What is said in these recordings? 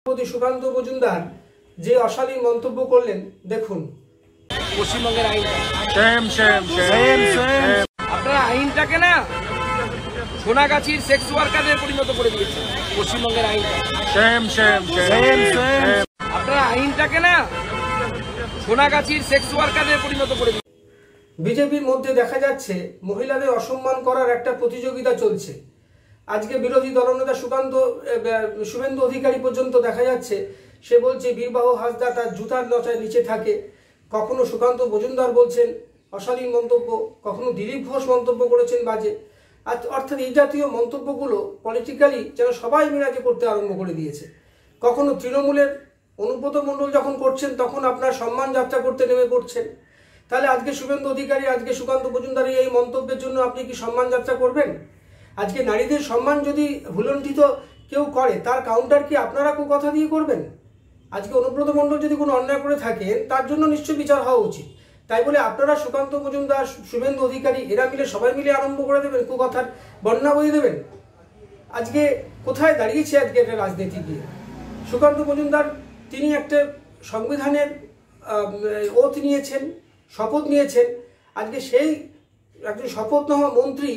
সভাপতি সুকান্ত মজুমদার যে অশালীন মন্তব্য করলেন, দেখুন। পশ্চিমবঙ্গের আইনটা আপনারা আইনটাকে না সোনাগাছির সেক্স ওয়ার্কারদের পরিণত করে দিয়েছেন। পশ্চিমবঙ্গের আইনটা আপনারা আইনটাকে না সোনাগাছির সেক্স ওয়ার্কারদের পরিণত করে দিয়েছেন। বিজেপির মধ্যে দেখা যাচ্ছে মহিলাদের অসম্মান করার একটা প্রতিযোগিতা চলছে। আজকে বিরোধী দলনেতা শুভেন্দু অধিকারী পর্যন্ত দেখা যাচ্ছে সে বলছে বীরবাহ হাসদা তার জুতার নচায় নিচে থাকে। কখনো সুকান্ত মজুমদার বলছেন অশালীন মন্তব্য, কখনো দিলীপ ঘোষ মন্তব্য করেছেন বাজে। অর্থাৎ এই জাতীয় মন্তব্যগুলো পলিটিক্যালি যেন সবাই মিরাজে করতে আরম্ভ করে দিয়েছে। কখনো তৃণমূলের অনুব্রত মণ্ডল যখন করছেন তখন আপনার সম্মান যাত্রা করতে নেমে পড়ছেন। তাহলে আজকে শুভেন্দু অধিকারী, আজকে সুকান্ত মজুমদারের এই মন্তব্যের জন্য আপনি কি সম্মান যাত্রা করবেন? আজকে নারীদের সম্মান যদি ভুলণ্ঠিত কেউ করে তার কাউন্টার কি আপনারা কথা দিয়ে করবেন? আজকে অনুব্রত মণ্ডল যদি কোনো অন্যায় করে থাকেন তার জন্য নিশ্চয়ই বিচার হওয়া উচিত। তাই বলে আপনারা সুকান্ত মজুমদার, শুভেন্দু অধিকারী এরা মিলে সবাই মিলে আরম্ভ করে দেবেন, কুকথার বন্যা বয়ে দেবেন। আজকে কোথায় দাঁড়িয়েছে আজকে একটা রাজনীতি দিয়ে? সুকান্ত মজুমদার তিনি একটা সংবিধানের ওথ নিয়েছেন, শপথ নিয়েছেন। আজকে সেই একজন শপথ নেওয়া মন্ত্রী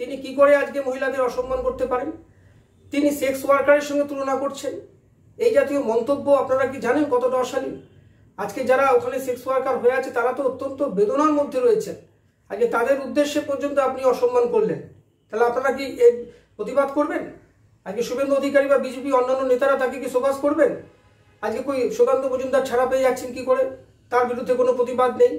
তিনি কি করে আজকে মহিলাদের অসম্মান করতে পারেন? তিনি সেক্স ওয়ার্কারের সঙ্গে তুলনা করছেন। এই জাতীয় মন্তব্য আপনারা কি জানেন কতটা অশালীন? আজকে যারা ওখানে সেক্স ওয়ার্কার হয়ে আছে তারা তো অত্যন্ত বেদনার মধ্যে রয়েছেন। আজকে তাদের উদ্দেশ্যে পর্যন্ত আপনি অসম্মান করলেন, তাহলে আপনারা কি এর প্রতিবাদ করবেন? আজকে শুভেন্দু অধিকারী বা বিজেপি অন্যান্য নেতারা তাকে কি শোকজ করবেন? আজকে কই সুকান্ত মজুমদার ছাড়া পেয়ে যাচ্ছেন কি করে? তার বিরুদ্ধে কোনো প্রতিবাদ নেই।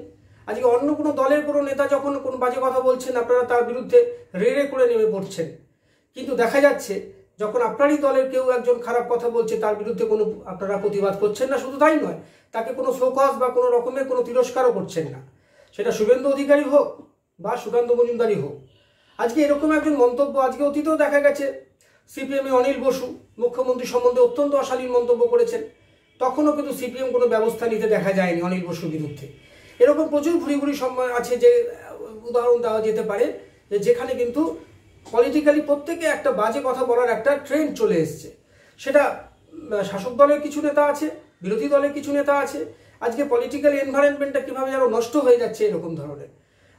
আজকে অন্য কোনো দলের কোনো নেতা যখন কোনো বাজে কথা বলছেন আপনারা তার বিরুদ্ধে রেড়ে করে নেমে পড়ছেন। কিন্তু দেখা যাচ্ছে যখন আপনারই দলের কেউ একজন খারাপ কথা বলছে তার বিরুদ্ধে কোনো আপনারা প্রতিবাদ করছেন না। শুধু তাই নয়, তাকে কোনো শোকজ বা কোনো রকমের কোনো তিরস্কারও করছেন না, সেটা শুভেন্দু অধিকারী হোক বা সুকান্ত মজুমদারই হোক। আজকে এরকম একজন মন্তব্য আজকে অতীতেও দেখা গেছে। সিপিএমে অনিল বসু মুখ্যমন্ত্রী সম্বন্ধে অত্যন্ত অশালীন মন্তব্য করেছেন, তখনও কিন্তু সিপিএম কোনো ব্যবস্থা নিতে দেখা যায়নি অনিল বসুর বিরুদ্ধে। এরকম প্রচুর ভুরি ভুরি সময় আছে যে উদাহরণ দেওয়া যেতে পারে যেখানে কিন্তু পলিটিক্যালি প্রত্যেকে একটা বাজে কথা বলার একটা ট্রেন্ড চলে এসছে। সেটা শাসক দলের কিছু নেতা আছে, বিরোধী দলের কিছু নেতা আছে। আজকে পলিটিক্যাল এনভায়রনমেন্টটা কীভাবে যেন নষ্ট হয়ে যাচ্ছে এরকম ধরনের।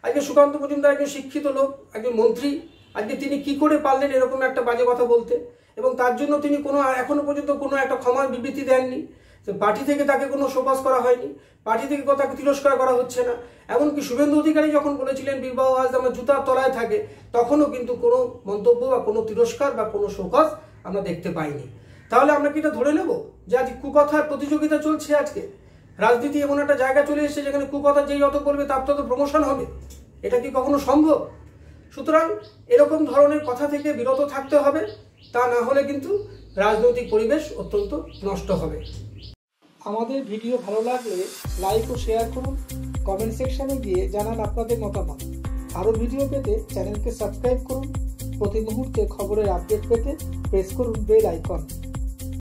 আজকে সুকান্ত মজুমদার একজন শিক্ষিত লোক, একজন মন্ত্রী, আজকে তিনি কি করে পারলেন এরকম একটা বাজে কথা বলতে? এবং তার জন্য তিনি কোনো এখনো পর্যন্ত কোনো একটা ক্ষমার বিবৃতি দেননি। পার্টি থেকে তাকে কোনো শোকজ করা হয়নি, পার্টি থেকে তাকে তিরস্কার করা হচ্ছে না। এমনকি শুভেন্দু অধিকারী যখন বলেছিলেন বীরবাহ হাসদা আমার জুতার তলায় থাকে, তখনও কিন্তু কোনো মন্তব্য বা কোনো তিরস্কার বা কোনো শোকজ আমরা দেখতে পাইনি। তাহলে আমরা কি এটা ধরে নেব যে আজ কুকথার প্রতিযোগিতা চলছে? আজকে রাজনীতি এমন একটা জায়গা চলে এসেছে যেখানে কুকথা যেই যত বলবে তার তত প্রমোশন হবে? এটা কি কখনো সম্ভব? সুতরাং এরকম ধরনের কথা থেকে বিরত থাকতে হবে, তা না হলে কিন্তু রাজনৈতিক পরিবেশ অত্যন্ত নষ্ট হবে। আমাদের ভিডিও ভালো লাগলে লাইক ও শেয়ার করুন, কমেন্ট সেকশনে গিয়ে জানান আপনাদের মতামত। আরও ভিডিও পেতে চ্যানেলকে সাবস্ক্রাইব করুন। প্রতি মুহূর্তে খবরের আপডেট পেতে প্রেস করুন বেল আইকন।